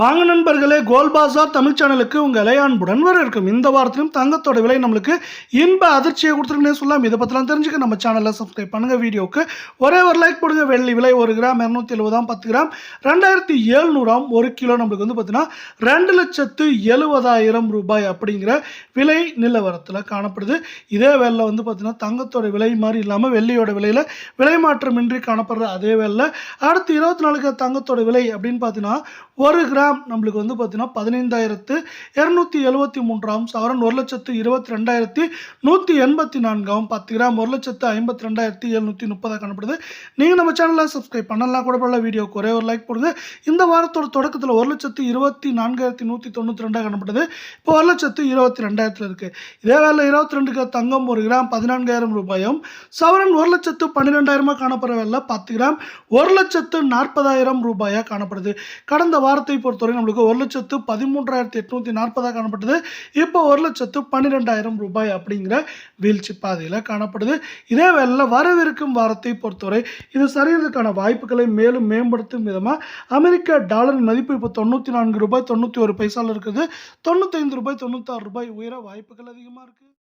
வாங்க நண்பர்களே, கோல் பாசார் தமிழ் சேனலுக்கு உங்களை அன்புடன் வரவேற்கும். இந்த வாரத்திலும் தங்கத்தோட விலை நம்மளுக்கு இன்ப அதிர்ச்சியை கொடுத்துருக்குன்னே சொல்லலாம். இதை பற்றிலாம் தெரிஞ்சுக்க நம்ம சேனலை சப்ஸ்கிரைப் பண்ணுங்க. வீடியோக்கு ஒரே ஒரு லைக் போடுங்க. வெள்ளி விலை 1 கிராம் 270 10 கிராம் 2700 1 கிலோ நம்மளுக்கு வந்து பார்த்தீங்கன்னா 2,70,000 ரூபாய் அப்படிங்கிற விலை நிலவரத்தில் காணப்படுது. இதே வேலையில் வந்து பார்த்தீங்கன்னா தங்கத்தோட விலை மாதிரி இல்லாமல் வெள்ளியோட விலையில் விலை மாற்றமின்றி காணப்படுற அதே வேலையில் அடுத்து 24 தங்கத்தோட விலை அப்படின்னு பார்த்தீங்கன்னா 1 கிராம் நம்மளுக்கு வந்து பார்த்தீங்கன்னா 15,273 சவரன் 1,22,184 10 கிராம் 1,52,730 காணப்படுது. நீங்கள் நம்ம சேனலை சப்ஸ்கிரைப் பண்ணலாம் கூட பண்ணல. வீடியோக்கு ஒரே ஒரு லைக் போடுங்க. இந்த வாரத்தோட தொடக்கத்தில் 1,24,192 காணப்படுது. இப்போ 1,22,000 இருக்கு. இதே வேலை 22 தங்கம் 1 கிராம் 14,000 ரூபாயும் சவரன் 1,12,000 காணப்படுற வேலை 10 கிராம் 1,40,000 ரூபாயா காணப்படுது. கடந்த வாரத்தை பொறுத்தவரை நம்மளுக்கு 1,13,840 காணப்பட்டது. இப்போ 1,12,000 ரூபாய் அப்படிங்கிற வீழ்ச்சி பாதையில் காணப்படுது. இதே வேளையில் வரவிருக்கும் வாரத்தை பொறுத்தவரை இது சரியறதுக்கான வாய்ப்புகளை மேலும் மேம்படுத்தும் விதமாக அமெரிக்க டாலரின் மதிப்பு இப்போ 94 ரூபாய் 91 பைசாவில் இருக்குது. 95 ரூபாய் 96 ரூபாய் உயர வாய்ப்புகள் அதிகமாக இருக்குது.